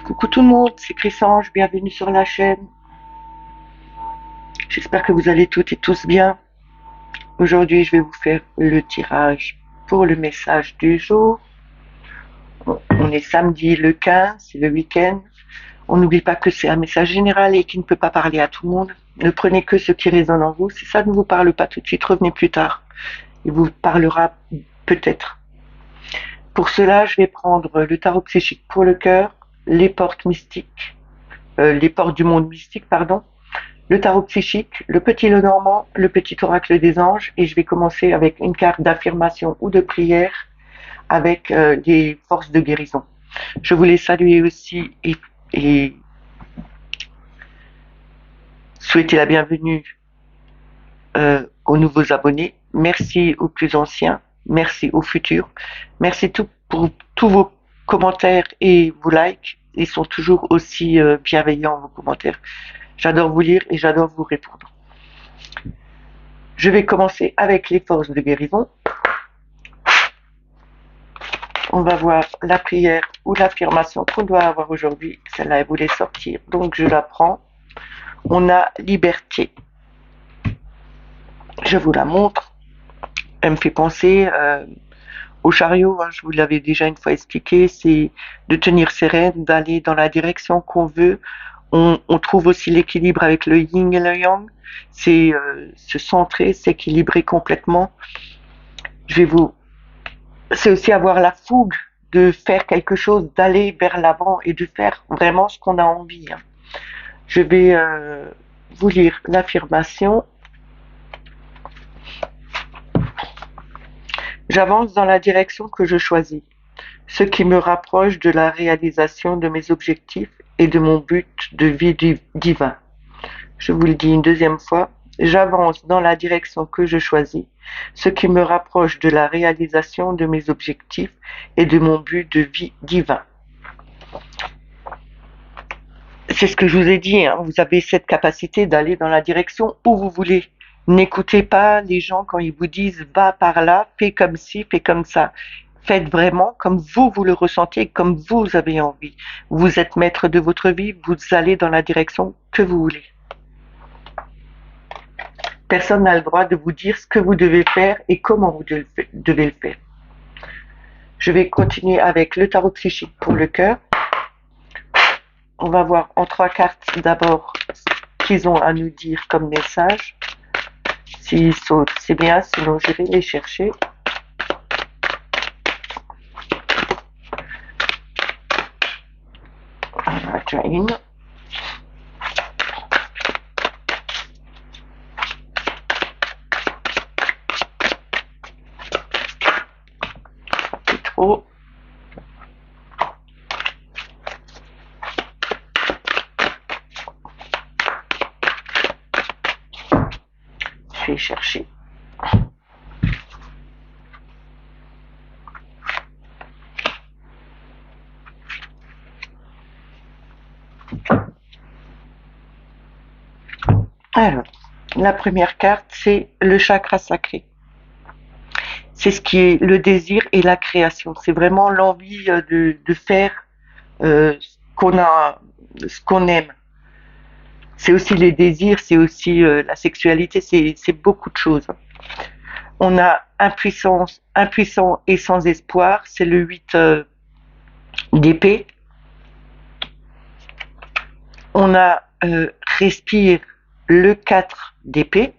Coucou tout le monde, c'est Chrysange, bienvenue sur la chaîne. J'espère que vous allez toutes et tous bien. Aujourd'hui, je vais vous faire le tirage pour le message du jour. On est samedi le 15, c'est le week-end. On n'oublie pas que c'est un message général et qui ne peut pas parler à tout le monde. Ne prenez que ce qui résonne en vous. Si ça ne vous parle pas tout de suite, revenez plus tard. Il vous parlera peut-être. Pour cela, je vais prendre le tarot psychique pour le cœur, les portes mystiques, les portes du monde mystique, pardon, le tarot psychique, le petit Lenormand, le petit oracle des anges, et je vais commencer avec une carte d'affirmation ou de prière avec des forces de guérison. Je voulais saluer aussi et souhaiter la bienvenue aux nouveaux abonnés. Merci aux plus anciens, merci aux futurs, merci pour tous vos commentaires et vos likes. Ils sont toujours aussi bienveillants, vos commentaires. J'adore vous lire et j'adore vous répondre. Je vais commencer avec les forces de guérison. On va voir la prière ou l'affirmation qu'on doit avoir aujourd'hui. Celle-là, elle voulait sortir, donc je la prends. On a liberté. Je vous la montre. Elle me fait penser au chariot, hein, je vous l'avais déjà une fois expliqué, c'est de tenir ses rênes, d'aller dans la direction qu'on veut. On trouve aussi l'équilibre avec le yin et le yang, c'est se centrer, s'équilibrer complètement. C'est aussi avoir la fougue de faire quelque chose, d'aller vers l'avant et de faire vraiment ce qu'on a envie. Hein. Je vais vous lire l'affirmation. J'avance dans la direction que je choisis, ce qui me rapproche de la réalisation de mes objectifs et de mon but de vie divin. Je vous le dis une deuxième fois. J'avance dans la direction que je choisis, ce qui me rapproche de la réalisation de mes objectifs et de mon but de vie divin. C'est ce que je vous ai dit, hein, vous avez cette capacité d'aller dans la direction où vous voulez. N'écoutez pas les gens quand ils vous disent « va par là, fais comme ci, fais comme ça ». Faites vraiment comme vous le ressentez, comme vous avez envie. Vous êtes maître de votre vie, vous allez dans la direction que vous voulez. Personne n'a le droit de vous dire ce que vous devez faire et comment vous devez le faire. Je vais continuer avec le tarot psychique pour le cœur. On va voir en 3 cartes d'abord ce qu'ils ont à nous dire comme message. S'ils sautent, c'est bien, sinon je vais les chercher. On va déjà une. C'est trop. Je vais chercher. Alors, la première carte, c'est le chakra sacré. C'est ce qui est le désir et la création. C'est vraiment l'envie de faire ce qu'on aime. C'est aussi les désirs, c'est aussi la sexualité, c'est beaucoup de choses. On a impuissant et sans espoir, c'est le 8 d'épée. On a respire, le 4 d'épée.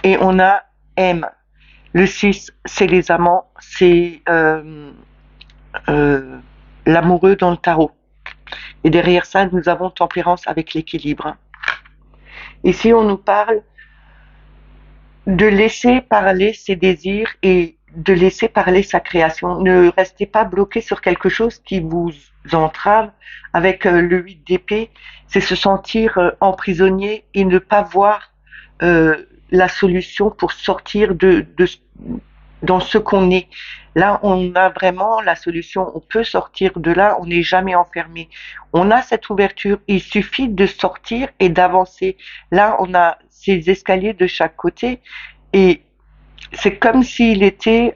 Et on a M. Le 6, c'est les amants, c'est l'amoureux dans le tarot. Et derrière ça, nous avons tempérance avec l'équilibre. Ici, on nous parle de laisser parler ses désirs et de laisser parler sa création. Ne restez pas bloqué sur quelque chose qui vous entrave. Avec le 8 d'épée, c'est se sentir emprisonné et ne pas voir la solution pour sortir dans ce qu'on est. Là, on a vraiment la solution. On peut sortir de là. On n'est jamais enfermé. On a cette ouverture. Il suffit de sortir et d'avancer. Là, on a ces escaliers de chaque côté et c'est comme s'il était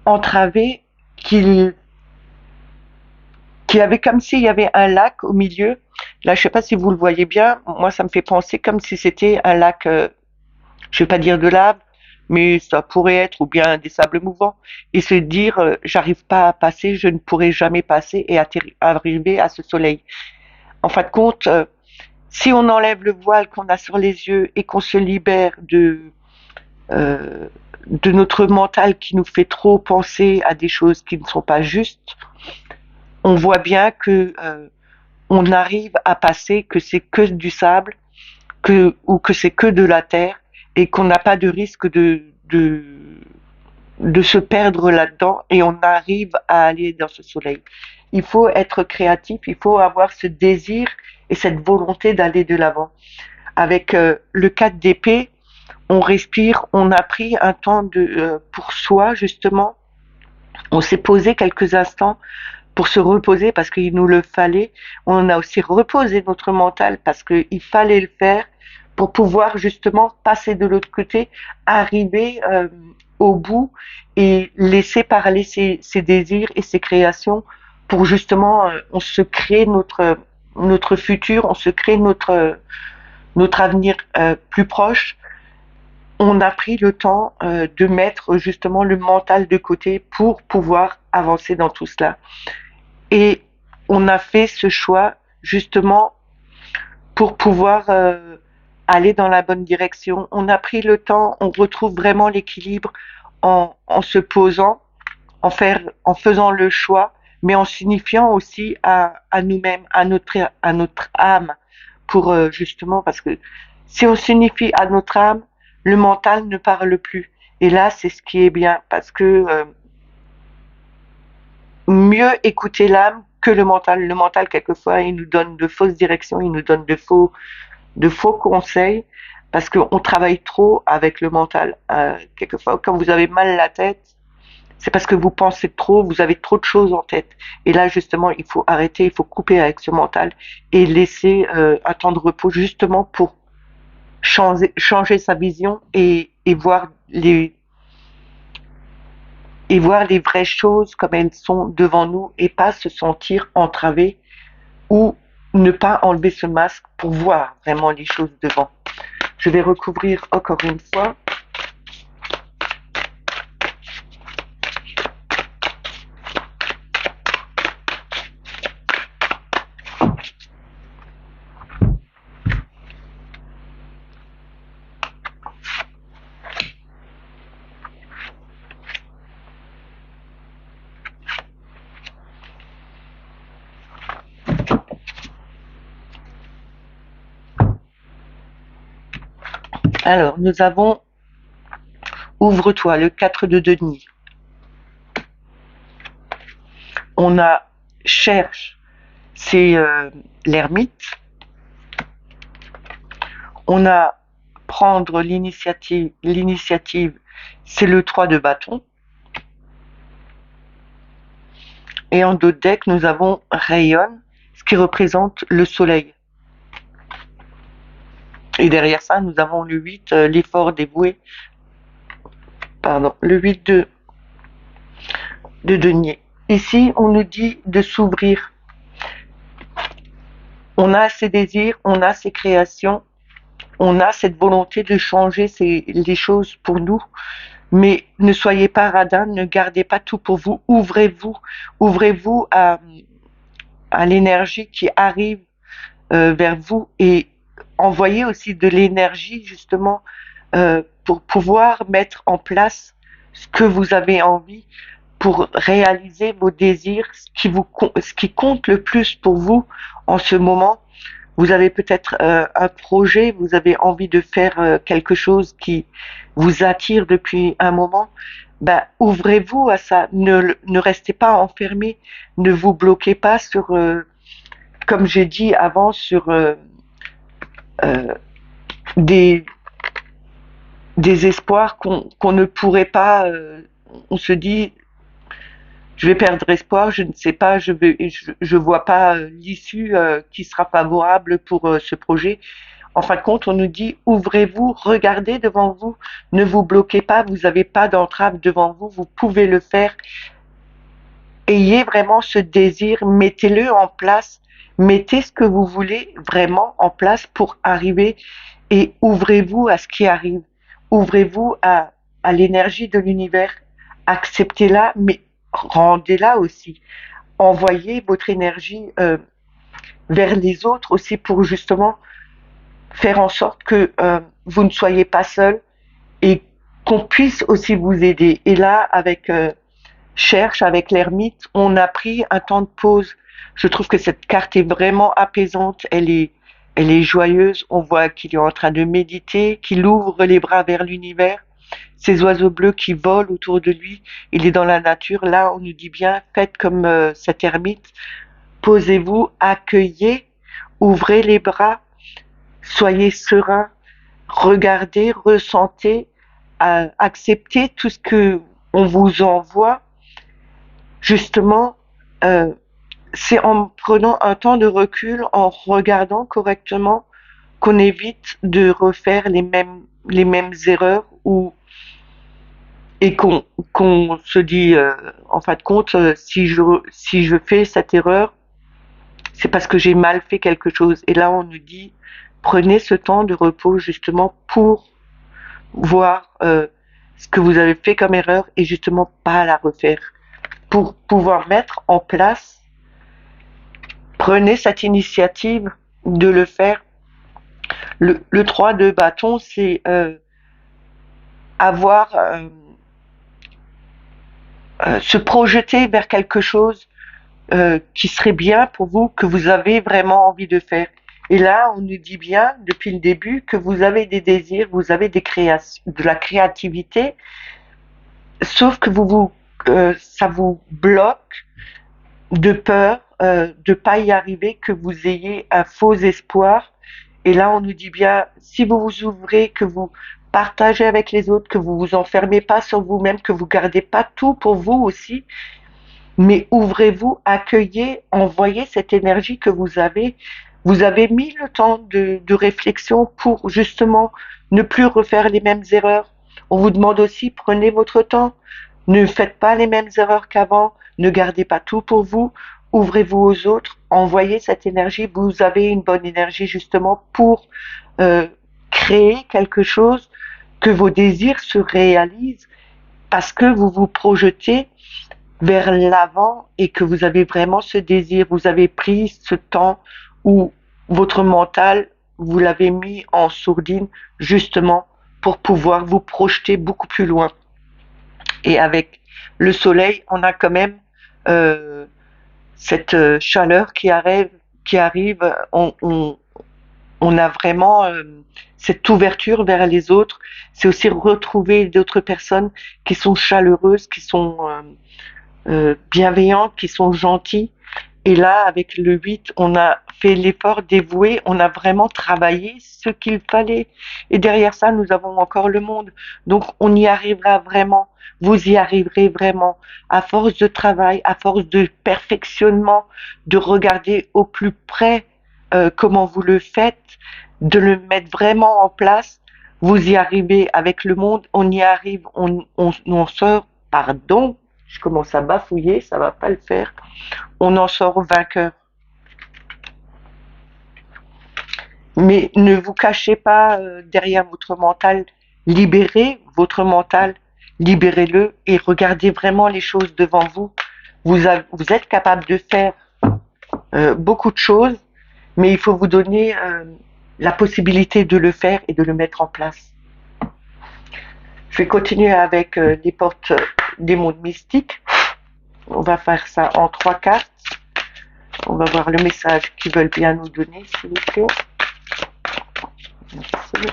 entravé, qu'il qu'il y avait comme s'il y avait un lac au milieu. Là, je sais pas si vous le voyez bien. Moi, ça me fait penser comme si c'était un lac, je vais pas dire de lave, mais ça pourrait être, ou bien des sables mouvants. Et se dire, j'arrive pas à passer, je ne pourrai jamais passer et arriver à ce soleil. En fin de compte, si on enlève le voile qu'on a sur les yeux et qu'on se libère euh, de notre mental qui nous fait trop penser à des choses qui ne sont pas justes, on voit bien que on arrive à passer, que c'est que du sable, ou que c'est que de la terre, et qu'on n'a pas de risque de se perdre là-dedans, et on arrive à aller dans ce soleil. Il faut être créatif, il faut avoir ce désir et cette volonté d'aller de l'avant. Avec le 4 d'épée, on respire, on a pris un temps pour soi, justement. On s'est posé quelques instants pour se reposer parce qu'il nous le fallait. On a aussi reposé notre mental parce qu'il fallait le faire pour pouvoir justement passer de l'autre côté, arriver au bout et laisser parler ses désirs et ses créations pour justement, on se crée notre futur, on se crée notre avenir plus proche. On a pris le temps de mettre justement le mental de côté pour pouvoir avancer dans tout cela. Et on a fait ce choix justement pour pouvoir aller dans la bonne direction. On a pris le temps, on retrouve vraiment l'équilibre en se posant, en faisant le choix, mais en signifiant aussi à nous-mêmes, à notre âme, pour justement, parce que si on signifie à notre âme, le mental ne parle plus. Et là, c'est ce qui est bien, parce que mieux écouter l'âme que le mental. Le mental, quelquefois, il nous donne de fausses directions, il nous donne de faux conseils, parce qu'on travaille trop avec le mental. Quelquefois, quand vous avez mal à la tête, c'est parce que vous pensez trop, vous avez trop de choses en tête. Et là, justement, il faut arrêter, il faut couper avec ce mental et laisser un temps de repos justement pour changer sa vision et voir les vraies choses comme elles sont devant nous et pas se sentir entravé ou ne pas enlever ce masque pour voir vraiment les choses devant. Je vais recouvrir encore une fois. Alors, nous avons Ouvre-toi, le 4 de denier. On a Cherche, c'est l'ermite. On a Prendre l'initiative, c'est le 3 de bâton. Et en dos de deck, nous avons Rayonne, ce qui représente le soleil. Et derrière ça, nous avons le 8, l'effort dévoué. Pardon, le 8 de denier. Ici, on nous dit de s'ouvrir. On a ses désirs, on a ses créations, on a cette volonté de changer les choses pour nous. Mais ne soyez pas radin, ne gardez pas tout pour vous. Ouvrez-vous à l'énergie qui arrive vers vous et envoyez aussi de l'énergie justement pour pouvoir mettre en place ce que vous avez envie pour réaliser vos désirs, ce qui compte le plus pour vous en ce moment. Vous avez peut-être un projet, vous avez envie de faire quelque chose qui vous attire depuis un moment. Ben, ouvrez-vous à ça. Ne restez pas enfermé. Ne vous bloquez pas sur, comme j'ai dit avant, sur euh, des, des espoirs qu'on ne pourrait pas on se dit, je vais perdre espoir, je ne sais pas, je vois pas l'issue qui sera favorable pour ce projet. En fin de compte, on nous dit ouvrez-vous, regardez devant vous, ne vous bloquez pas, vous n'avez pas d'entrave devant vous, vous pouvez le faire. Ayez vraiment ce désir, mettez-le en place, mettez ce que vous voulez vraiment en place pour arriver et ouvrez-vous à ce qui arrive. Ouvrez-vous à l'énergie de l'univers, acceptez-la, mais rendez-la aussi. Envoyez votre énergie vers les autres aussi pour justement faire en sorte que vous ne soyez pas seul et qu'on puisse aussi vous aider. Et là, avec Cherche, avec l'ermite, on a pris un temps de pause. Je trouve que cette carte est vraiment apaisante, elle est joyeuse. On voit qu'il est en train de méditer, qu'il ouvre les bras vers l'univers. Ces oiseaux bleus qui volent autour de lui, il est dans la nature. Là, on nous dit bien, faites comme cet ermite, posez-vous, accueillez, ouvrez les bras, soyez serein, regardez, ressentez, acceptez tout ce que on vous envoie. Justement, euh, c'est en prenant un temps de recul, en regardant correctement, qu'on évite de refaire les mêmes erreurs ou et qu'on se dit en fin de compte si je fais cette erreur c'est parce que j'ai mal fait quelque chose et là on nous dit prenez ce temps de repos justement pour voir ce que vous avez fait comme erreur et justement pas la refaire pour pouvoir mettre en place prenez cette initiative de le faire le 3 de bâton c'est avoir se projeter vers quelque chose qui serait bien pour vous, que vous avez vraiment envie de faire. Et là, on nous dit bien depuis le début que vous avez des désirs, vous avez des créations, de la créativité, sauf que ça vous bloque de peur de pas y arriver, que vous ayez un faux espoir. Et là, on nous dit bien, si vous vous ouvrez, que vous partagez avec les autres, que vous vous enfermez pas sur vous-même, que vous gardez pas tout pour vous aussi, mais ouvrez-vous, accueillez, envoyez cette énergie que vous avez. Vous avez mis le temps de réflexion pour justement ne plus refaire les mêmes erreurs. On vous demande aussi, prenez votre temps, ne faites pas les mêmes erreurs qu'avant, ne gardez pas tout pour vous, ouvrez-vous aux autres, envoyez cette énergie. Vous avez une bonne énergie justement pour euh, créer quelque chose, que vos désirs se réalisent parce que vous vous projetez vers l'avant et que vous avez vraiment ce désir, vous avez pris ce temps où votre mental, vous l'avez mis en sourdine justement pour pouvoir vous projeter beaucoup plus loin. Et avec le soleil, on a quand même euh, cette chaleur qui arrive on a vraiment cette ouverture vers les autres. C'est aussi retrouver d'autres personnes qui sont chaleureuses, qui sont bienveillantes, qui sont gentilles. Et là, avec le 8, on a fait l'effort dévoué, on a vraiment travaillé ce qu'il fallait. Et derrière ça, nous avons encore le monde. Donc, on y arrivera vraiment. Vous y arriverez vraiment. À force de travail, à force de perfectionnement, de regarder au plus près comment vous le faites, de le mettre vraiment en place, vous y arrivez avec le monde, on y arrive, on sort, pardon, je commence à bafouiller, ça va pas le faire, on en sort vainqueur. Mais ne vous cachez pas derrière votre mental, libérez votre mental, libérez-le et regardez vraiment les choses devant vous. Vous êtes capable de faire beaucoup de choses, mais il faut vous donner la possibilité de le faire et de le mettre en place. Je vais continuer avec les portes des mondes mystiques. On va faire ça en 3 cartes. On va voir le message qu'ils veulent bien nous donner, s'il vous plaît. Merci.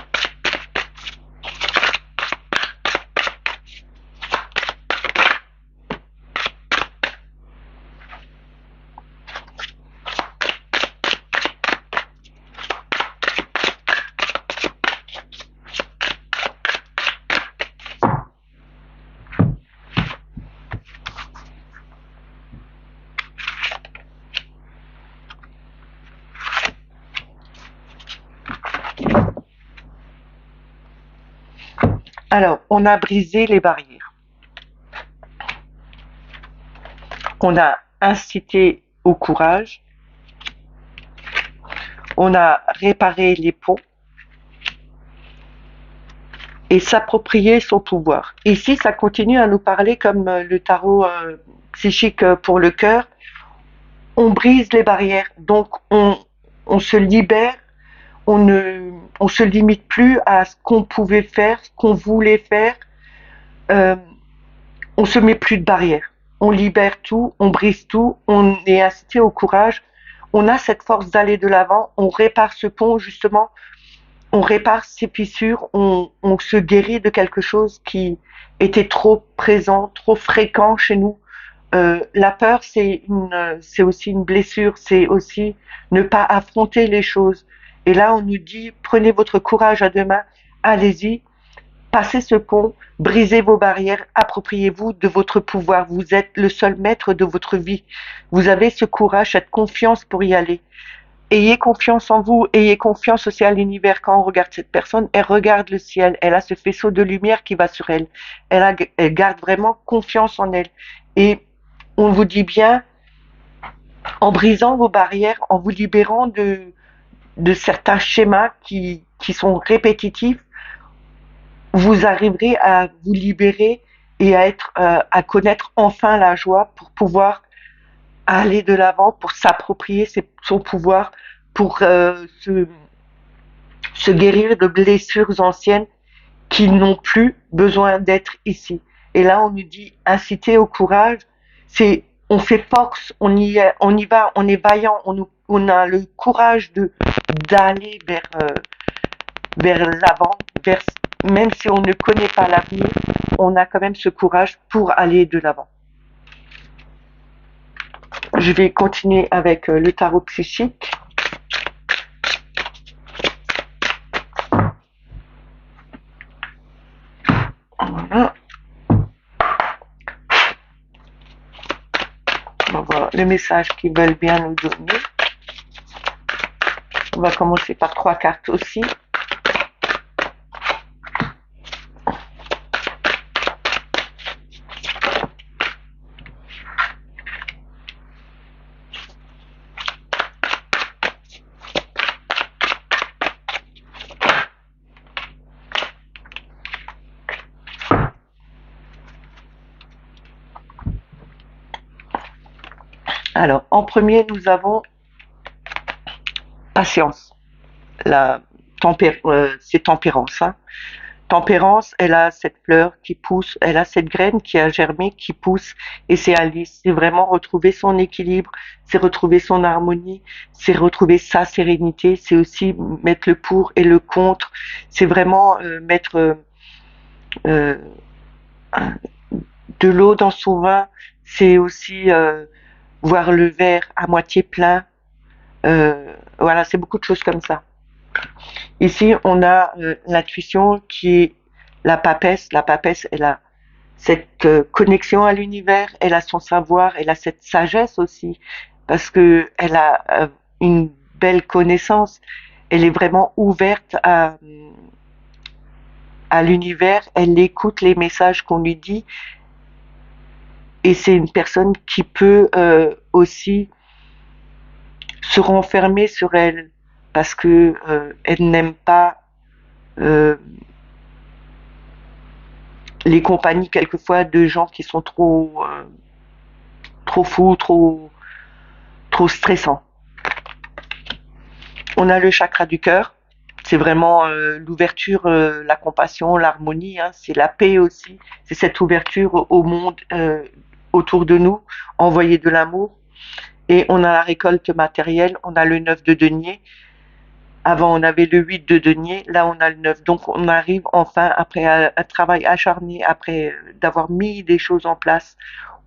Alors, on a brisé les barrières. On a incité au courage. On a réparé les ponts et s'approprier son pouvoir. Ici, ça continue à nous parler comme le tarot psychique pour le cœur. On brise les barrières, donc on se libère, on se limite plus à ce qu'on pouvait faire, ce qu'on voulait faire. Euh, on se met plus de barrières. On libère tout, on brise tout, on est incité au courage. On a cette force d'aller de l'avant, on répare ce pont justement, on répare ces fissures, on se guérit de quelque chose qui était trop présent, trop fréquent chez nous. La peur, c'est aussi une blessure, c'est aussi ne pas affronter les choses. Et là, on nous dit, prenez votre courage à deux mains, allez-y, passez ce pont, brisez vos barrières, appropriez-vous de votre pouvoir. Vous êtes le seul maître de votre vie. Vous avez ce courage, cette confiance pour y aller. Ayez confiance en vous, ayez confiance aussi à l'univers. Quand on regarde cette personne, elle regarde le ciel, elle a ce faisceau de lumière qui va sur elle. Elle garde vraiment confiance en elle. Et on vous dit bien, en brisant vos barrières, en vous libérant de certains schémas qui sont répétitifs, vous arriverez à vous libérer et à connaître enfin la joie pour pouvoir aller de l'avant, pour s'approprier son pouvoir, pour se guérir de blessures anciennes qui n'ont plus besoin d'être ici. Et là, on nous dit inciter au courage, c'est on fait force, on y va, on est vaillant, on a le courage d'aller vers l'avant, même si on ne connaît pas l'avenir, on a quand même ce courage pour aller de l'avant. Je vais continuer avec le tarot psychique. Voilà. On va voir le message qu'ils veulent bien nous donner. On va commencer par 3 cartes aussi. Alors, en premier, nous avons patience. C'est tempérance. Hein. Tempérance, elle a cette fleur qui pousse, elle a cette graine qui a germé, qui pousse, et c'est Alice. C'est vraiment retrouver son équilibre, c'est retrouver son harmonie, c'est retrouver sa sérénité, c'est aussi mettre le pour et le contre, c'est vraiment mettre de l'eau dans son vin, c'est aussi voir le verre à moitié plein. Voilà, c'est beaucoup de choses comme ça. Ici, on a l'intuition qui est la papesse. La papesse, elle a cette connexion à l'univers, elle a son savoir, elle a cette sagesse aussi, parce que elle a une belle connaissance. Elle est vraiment ouverte à l'univers, elle écoute les messages qu'on lui dit, et c'est une personne qui peut aussi se renfermer sur elle parce que elle n'aime pas les compagnies quelquefois de gens qui sont trop fous, trop stressants. On a le chakra du cœur, c'est vraiment l'ouverture, la compassion, l'harmonie, hein, c'est la paix aussi, c'est cette ouverture au monde autour de nous, envoyer de l'amour. Et on a la récolte matérielle, on a le 9 de denier. Avant, on avait le 8 de denier, là, on a le 9. Donc, on arrive enfin, après un travail acharné, après d'avoir mis des choses en place,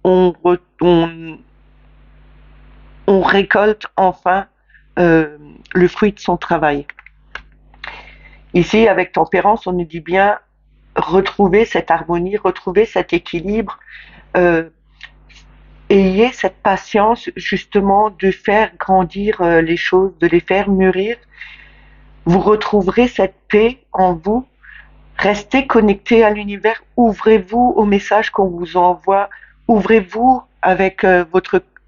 on récolte enfin le fruit de son travail. Ici, avec tempérance, on nous dit bien retrouver cette harmonie, retrouver cet équilibre, ayez cette patience justement de faire grandir les choses, de les faire mûrir. Vous retrouverez cette paix en vous Restez connectés à l'univers, ouvrez-vous aux messages qu'on vous envoie, ouvrez-vous avec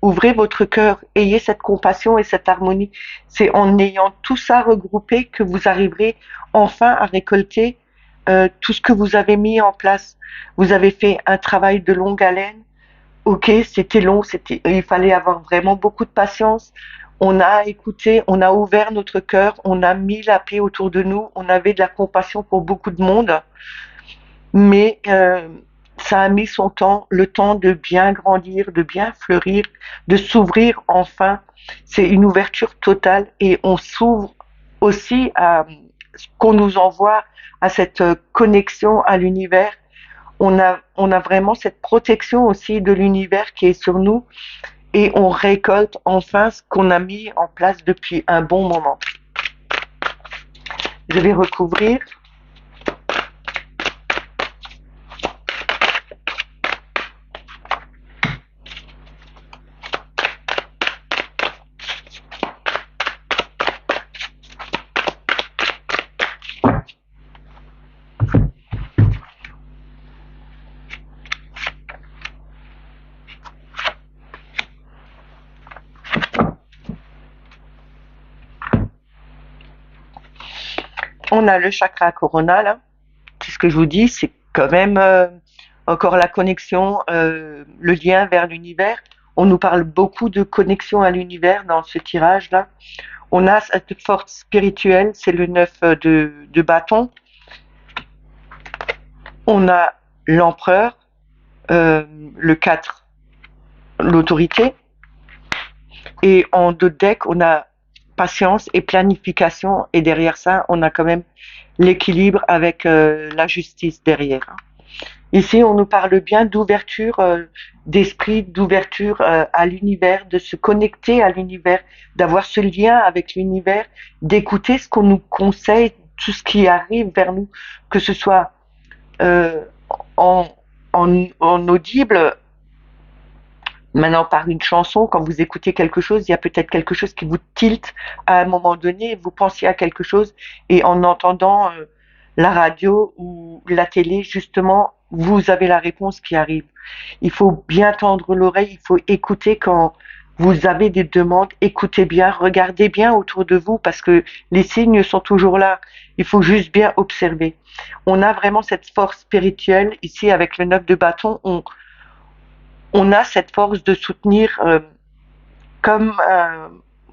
ouvrez votre cœur, ayez cette compassion et cette harmonie. C'est en ayant tout ça regroupé que vous arriverez enfin à récolter tout ce que vous avez mis en place. Vous avez fait un travail de longue haleine. Ok, c'était long, il fallait avoir vraiment beaucoup de patience. On a écouté, on a ouvert notre cœur, on a mis la paix autour de nous, on avait de la compassion pour beaucoup de monde, mais ça a mis son temps, le temps de bien grandir, de bien fleurir, de s'ouvrir enfin. C'est une ouverture totale et on s'ouvre aussi à ce qu'on nous envoie, à cette connexion à l'univers. On a vraiment cette protection aussi de l'univers qui est sur nous et on récolte enfin ce qu'on a mis en place depuis un bon moment. Je vais recouvrir. On a le chakra corona là. C'est ce que je vous dis, c'est quand même encore la connexion, le lien vers l'univers. On nous parle beaucoup de connexion à l'univers dans ce tirage-là. On a cette force spirituelle, c'est le 9 de bâton. On a l'empereur, le 4, l'autorité. Et en deux decks, on a patience et planification. Et derrière ça, on a quand même l'équilibre avec la justice derrière. Ici, on nous parle bien d'ouverture d'esprit, d'ouverture à l'univers, de se connecter à l'univers, d'avoir ce lien avec l'univers, d'écouter ce qu'on nous conseille, tout ce qui arrive vers nous, que ce soit euh, en, en audible, maintenant par une chanson, quand vous écoutez quelque chose, il y a peut-être quelque chose qui vous tilte à un moment donné, vous pensez à quelque chose, et en entendant la radio ou la télé, justement, vous avez la réponse qui arrive. Il faut bien tendre l'oreille, il faut écouter quand vous avez des demandes, écoutez bien, regardez bien autour de vous parce que les signes sont toujours là. Il faut juste bien observer. On a vraiment cette force spirituelle ici avec le 9 de bâton. On a cette force de soutenir comme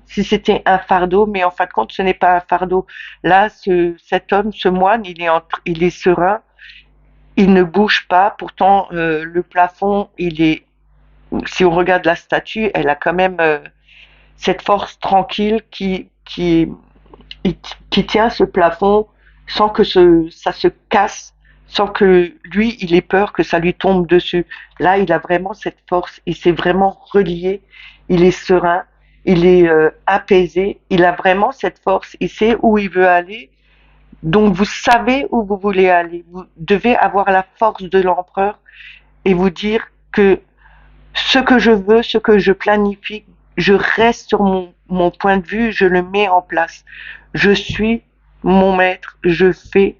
si c'était un fardeau, mais en fin de compte, ce n'est pas un fardeau. Là, cet homme, ce moine, il est serein, il ne bouge pas. Pourtant, le plafond, si on regarde la statue, elle a quand même cette force tranquille qui tient ce plafond sans que ça se casse, sans que lui, il ait peur que ça lui tombe dessus. Là, il a vraiment cette force, il s'est vraiment relié, il est serein, il est apaisé, il a vraiment cette force, il sait où il veut aller. Donc vous savez où vous voulez aller. Vous devez avoir la force de l'empereur et vous dire que ce que je veux, ce que je planifie, je reste sur mon point de vue, je le mets en place. Je suis mon maître, je fais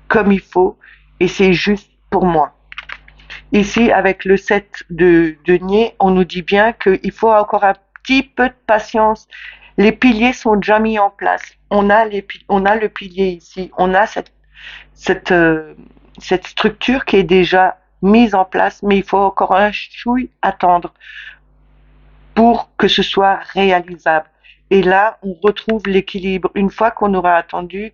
comme il faut et c'est juste pour moi. Ici, avec le 7 de denier, on nous dit bien qu'il faut encore un petit peu de patience. Les piliers sont déjà mis en place. On a le pilier ici. On a cette, euh, cette structure qui est déjà mise en place, mais il faut encore un chouï attendre pour que ce soit réalisable. Et là, on retrouve l'équilibre. Une fois qu'on aura attendu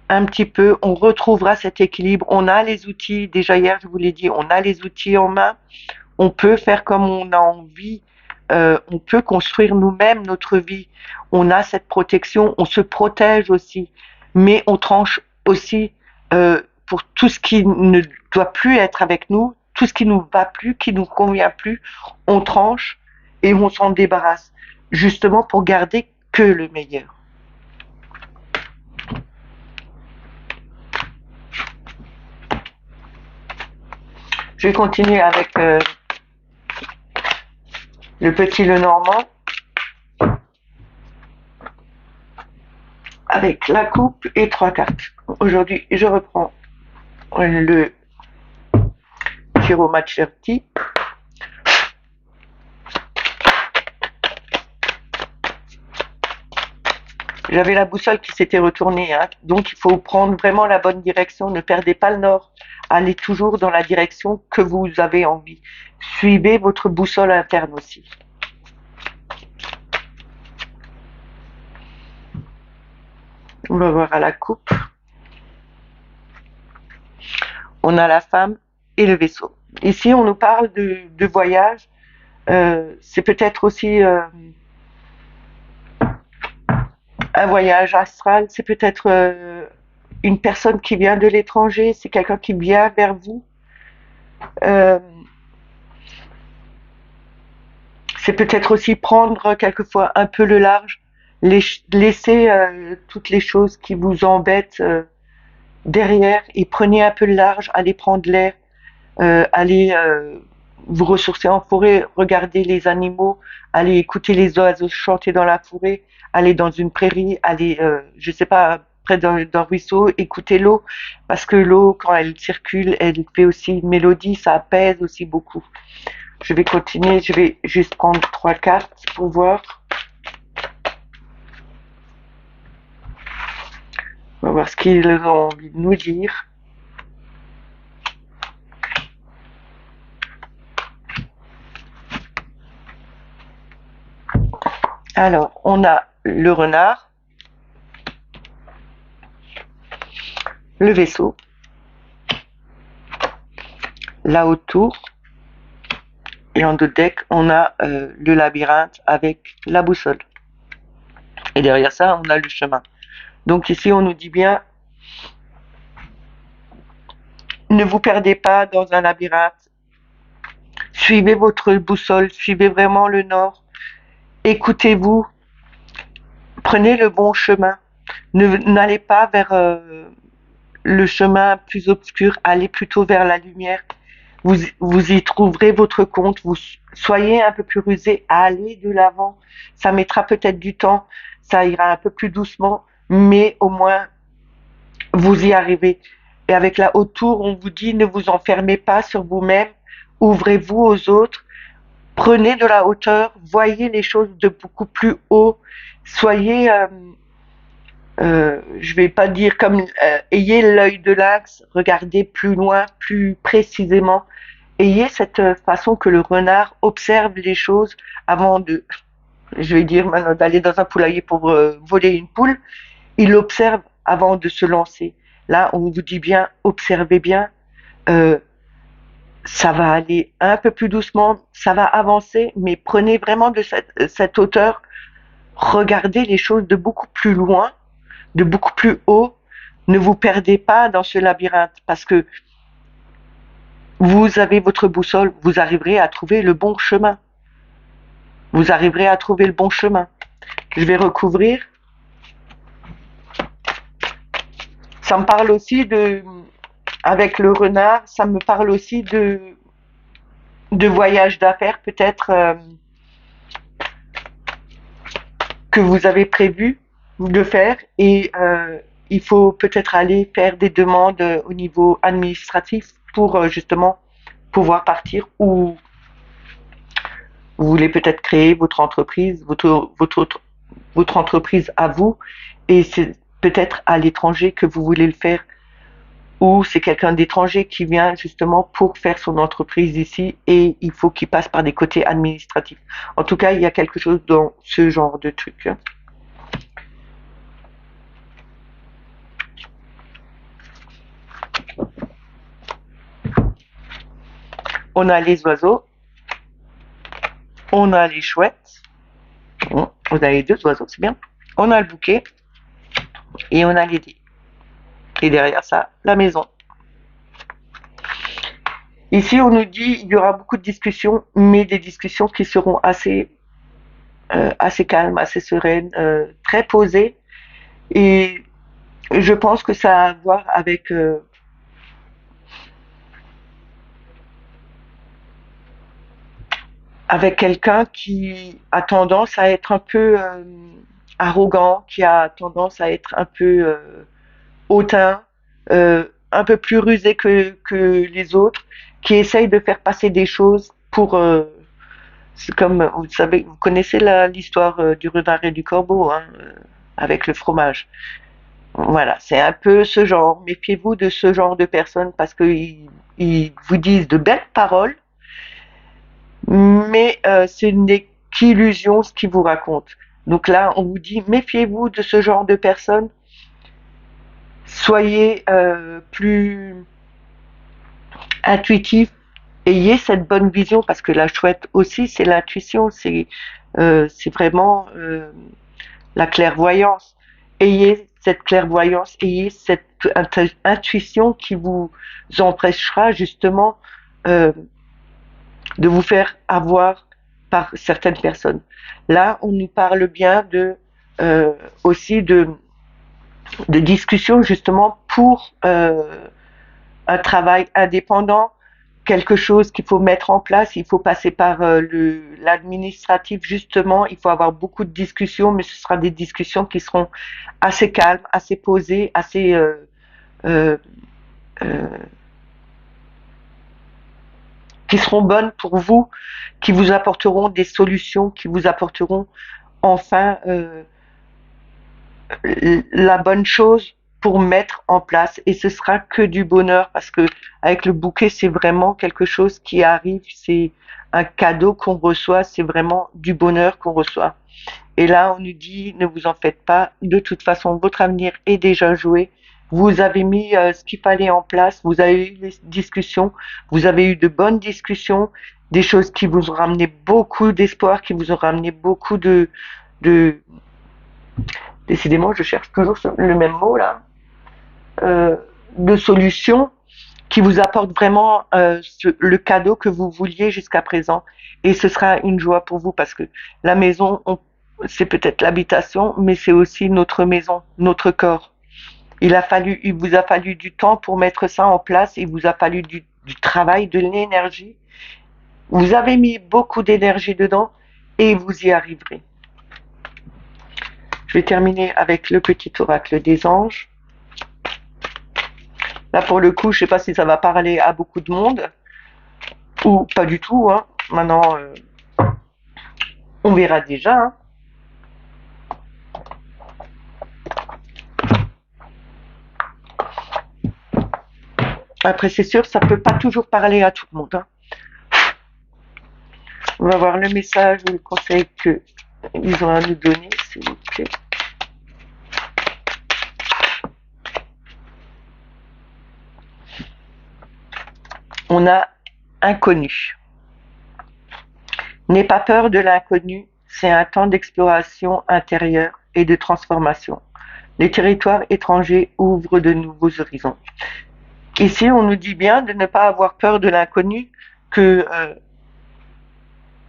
un petit peu, on retrouvera cet équilibre. On a les outils, déjà hier, je vous l'ai dit, on a les outils en main. On peut faire comme on a envie. On peut construire nous-mêmes notre vie. On a cette protection, on se protège aussi. Mais on tranche aussi pour tout ce qui ne doit plus être avec nous, tout ce qui nous va plus, qui nous convient plus. On tranche et on s'en débarrasse, justement pour garder que le meilleur. Je vais continuer avec le petit Lenormand, avec la coupe et 3 cartes. Aujourd'hui, je reprends le Chiromacerti. J'avais la boussole qui s'était retournée, hein. Donc il faut prendre vraiment la bonne direction. Ne perdez pas le nord. Allez toujours dans la direction que vous avez envie. Suivez votre boussole interne aussi. On va voir à la coupe. On a la femme et le vaisseau. Ici, on nous parle de voyage. C'est peut-être aussi un voyage astral. C'est peut-être une personne qui vient de l'étranger. C'est quelqu'un qui vient vers vous. Euh, c'est peut-être aussi prendre quelquefois un peu le large. Laissez toutes les choses qui vous embêtent derrière et prenez un peu le large. Allez prendre l'air. Allez vous ressourcer en forêt, regarder les animaux, aller écouter les oiseaux chanter dans la forêt, aller dans une prairie, aller, je sais pas, près d'un ruisseau, écouter l'eau, parce que l'eau, quand elle circule, elle fait aussi une mélodie, ça apaise aussi beaucoup. Je vais continuer, je vais juste prendre 3 cartes pour voir. On va voir ce qu'ils ont envie de nous dire. Alors, on a le renard, le vaisseau, la haute tour, et en deux decks, on a le labyrinthe avec la boussole. Et derrière ça, on a le chemin. Donc ici, on nous dit bien, ne vous perdez pas dans un labyrinthe. Suivez votre boussole, suivez vraiment le nord. Écoutez-vous, prenez le bon chemin. N'allez pas vers le chemin plus obscur, allez plutôt vers la lumière. Vous y trouverez votre compte. Vous soyez un peu plus rusé, allez de l'avant. Ça mettra peut-être du temps, ça ira un peu plus doucement, mais au moins vous y arrivez. Et avec la haute tour, on vous dit ne vous enfermez pas sur vous-même, ouvrez-vous aux autres, prenez de la hauteur, voyez les choses de beaucoup plus haut, soyez, je vais pas dire comme, ayez l'œil de lynx, regardez plus loin, plus précisément, ayez cette façon que le renard observe les choses avant de, je vais dire maintenant d'aller dans un poulailler pour voler une poule, il observe avant de se lancer. Là, on vous dit bien, observez bien, euh, ça va aller un peu plus doucement, ça va avancer, mais prenez vraiment de cette hauteur, regardez les choses de beaucoup plus loin, de beaucoup plus haut, ne vous perdez pas dans ce labyrinthe, parce que vous avez votre boussole, vous arriverez à trouver le bon chemin. Vous arriverez à trouver le bon chemin. Je vais recouvrir. Ça me parle aussi de, avec le renard, ça me parle aussi de voyage d'affaires peut-être que vous avez prévu de faire et il faut peut-être aller faire des demandes au niveau administratif pour justement pouvoir partir ou vous voulez peut-être créer votre entreprise, votre entreprise à vous et c'est peut-être à l'étranger que vous voulez le faire ou c'est quelqu'un d'étranger qui vient justement pour faire son entreprise ici et il faut qu'il passe par des côtés administratifs. En tout cas, il y a quelque chose dans ce genre de truc. On a les oiseaux, on a les chouettes, on a les deux oiseaux, c'est bien. On a le bouquet et on a les dés. Et derrière ça, la maison. Ici, on nous dit il y aura beaucoup de discussions, mais des discussions qui seront assez calmes, assez sereines, très posées. Et je pense que ça a à voir avec quelqu'un qui a tendance à être un peu arrogant, qui a tendance à être un peu hautain, un peu plus rusés que les autres, qui essayent de faire passer des choses pour... c'est comme, vous savez, vous connaissez l'histoire du renard et du corbeau, hein, avec le fromage. Voilà, c'est un peu ce genre. Méfiez-vous de ce genre de personnes parce qu'ils vous disent de belles paroles, mais ce n'est qu'illusion ce qu'ils vous racontent. Donc là, on vous dit, méfiez-vous de ce genre de personnes. Soyez plus intuitif, ayez cette bonne vision parce que la chouette aussi, c'est l'intuition, c'est vraiment la clairvoyance. Ayez cette clairvoyance, ayez cette intuition qui vous empêchera justement euh, de vous faire avoir par certaines personnes. Là, on nous parle bien aussi de discussions justement pour un travail indépendant, quelque chose qu'il faut mettre en place. Il faut passer par l'administratif justement. Il faut avoir beaucoup de discussions, mais ce sera des discussions qui seront assez calmes, assez posées, assez euh, euh, qui seront bonnes pour vous, qui vous apporteront des solutions, qui vous apporteront enfin la bonne chose pour mettre en place et ce sera que du bonheur parce que avec le bouquet c'est vraiment quelque chose qui arrive, c'est un cadeau qu'on reçoit, c'est vraiment du bonheur qu'on reçoit. Et là on nous dit ne vous en faites pas, de toute façon votre avenir est déjà joué. Vous avez mis ce qu'il fallait en place, vous avez eu des discussions, vous avez eu de bonnes discussions, des choses qui vous ont ramené beaucoup d'espoir, qui vous ont ramené beaucoup de décidément je cherche toujours le même mot là, euh, de solutions qui vous apportent vraiment le cadeau que vous vouliez jusqu'à présent. Et ce sera une joie pour vous parce que la maison, c'est peut-être l'habitation, mais c'est aussi notre maison, notre corps. Il vous a fallu du temps pour mettre ça en place, il vous a fallu du travail, de l'énergie. Vous avez mis beaucoup d'énergie dedans et vous y arriverez. Je vais terminer avec le petit oracle des anges. Là, pour le coup, je sais pas si ça va parler à beaucoup de monde ou pas du tout. Hein. Maintenant, on verra déjà. Hein. Après, c'est sûr, ça peut pas toujours parler à tout le monde. Hein. On va voir le message ou le conseil qu'ils ont à nous donner, s'il vous plaît. On a inconnu. N'aie pas peur de l'inconnu, c'est un temps d'exploration intérieure et de transformation. Les territoires étrangers ouvrent de nouveaux horizons. Ici, on nous dit bien de ne pas avoir peur de l'inconnu, que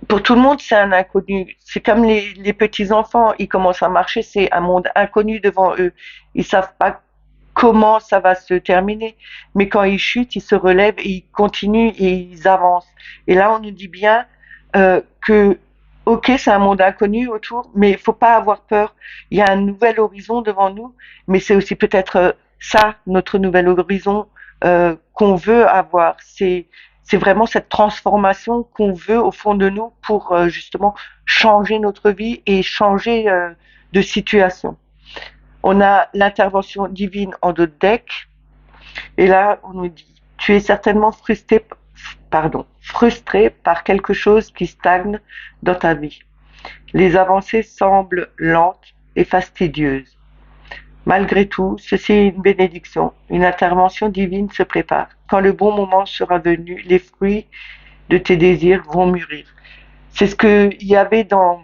pour tout le monde, c'est un inconnu. C'est comme les petits-enfants, ils commencent à marcher, c'est un monde inconnu devant eux. Ils savent pas comment ça va se terminer. Mais quand ils chutent, ils se relèvent et ils continuent et ils avancent. Et là, on nous dit bien que, ok, c'est un monde inconnu autour, mais il faut pas avoir peur. Il y a un nouvel horizon devant nous, mais c'est aussi peut-être ça, notre nouvel horizon qu'on veut avoir. C'est vraiment cette transformation qu'on veut au fond de nous pour justement changer notre vie et changer de situation. On a l'intervention divine en d'autres decks. Et là, on nous dit, tu es certainement frustré par quelque chose qui stagne dans ta vie. Les avancées semblent lentes et fastidieuses. Malgré tout, ceci est une bénédiction. Une intervention divine se prépare. Quand le bon moment sera venu, les fruits de tes désirs vont mûrir. C'est ce qu'il y avait dans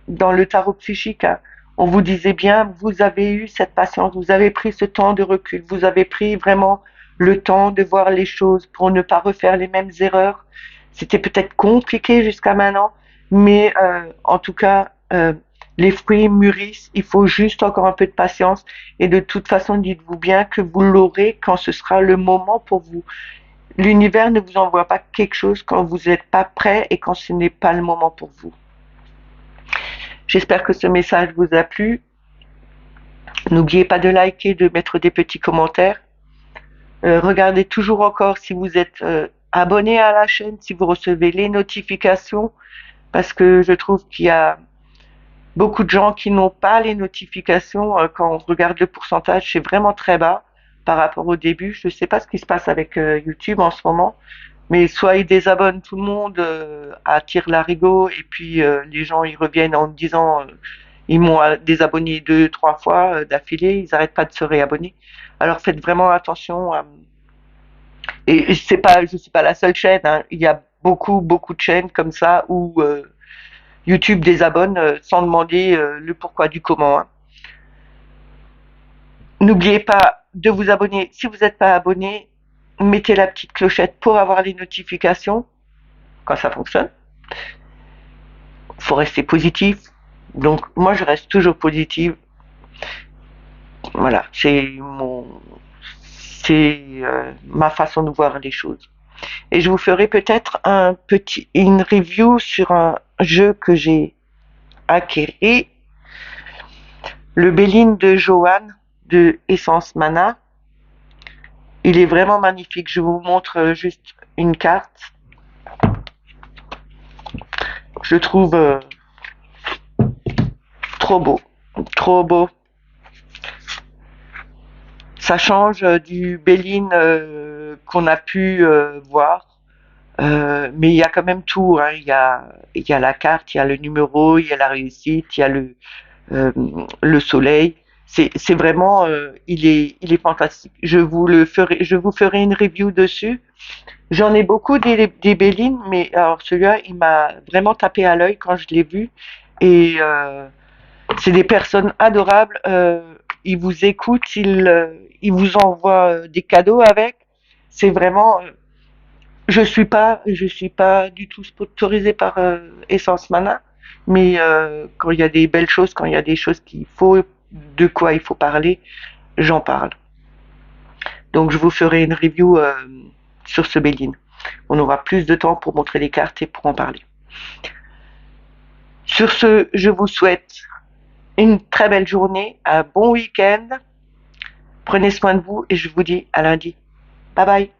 le tarot psychique. Hein. On vous disait bien, vous avez eu cette patience, vous avez pris ce temps de recul, vous avez pris vraiment le temps de voir les choses pour ne pas refaire les mêmes erreurs. C'était peut-être compliqué jusqu'à maintenant, mais en tout cas, les fruits mûrissent, il faut juste encore un peu de patience et de toute façon, dites-vous bien que vous l'aurez quand ce sera le moment pour vous. L'univers ne vous envoie pas quelque chose quand vous n'êtes pas prêt et quand ce n'est pas le moment pour vous. J'espère que ce message vous a plu. N'oubliez pas de liker, de mettre des petits commentaires. Regardez toujours encore si vous êtes abonné à la chaîne, si vous recevez les notifications, parce que je trouve qu'il y a beaucoup de gens qui n'ont pas les notifications. Quand on regarde le pourcentage, c'est vraiment très bas par rapport au début. Je ne sais pas ce qui se passe avec YouTube en ce moment, mais soit ils désabonnent tout le monde à tire-larigot, et puis les gens ils reviennent en me disant ils m'ont désabonné 2, 3 fois d'affilée, ils n'arrêtent pas de se réabonner. Alors faites vraiment attention. Et c'est pas, je suis pas la seule chaîne, hein. Il y a beaucoup de chaînes comme ça où YouTube désabonne sans demander le pourquoi du comment, hein. N'oubliez pas de vous abonner. Si vous n'êtes pas abonné, mettez la petite clochette pour avoir les notifications quand ça fonctionne. Faut rester positif. Donc moi je reste toujours positive. Voilà, c'est ma façon de voir les choses. Et je vous ferai peut-être une review sur un jeu que j'ai acquéri, le Béline de Johan de Essence Mana. Il est vraiment magnifique. Je vous montre juste une carte. Je trouve trop beau, trop beau. Ça change du Béline qu'on a pu voir. Mais il y a quand même tout, hein. Il y a la carte, il y a le numéro, il y a la réussite, il y a euh, le soleil. C'est vraiment, il est fantastique. Je vous ferai une review dessus. J'en ai beaucoup des Bélines, mais alors celui-là, il m'a vraiment tapé à l'œil quand je l'ai vu. Et c'est des personnes adorables. Ils vous écoutent, ils vous envoient des cadeaux avec. C'est vraiment, je suis pas du tout sponsorisée par Essence Mana, mais quand il y a des belles choses, quand il y a des choses de quoi il faut parler, j'en parle. Donc je vous ferai une review sur ce Béline. On aura plus de temps pour montrer les cartes et pour en parler. Sur ce, je vous souhaite une très belle journée, un bon week-end. Prenez soin de vous et je vous dis à lundi. Bye bye.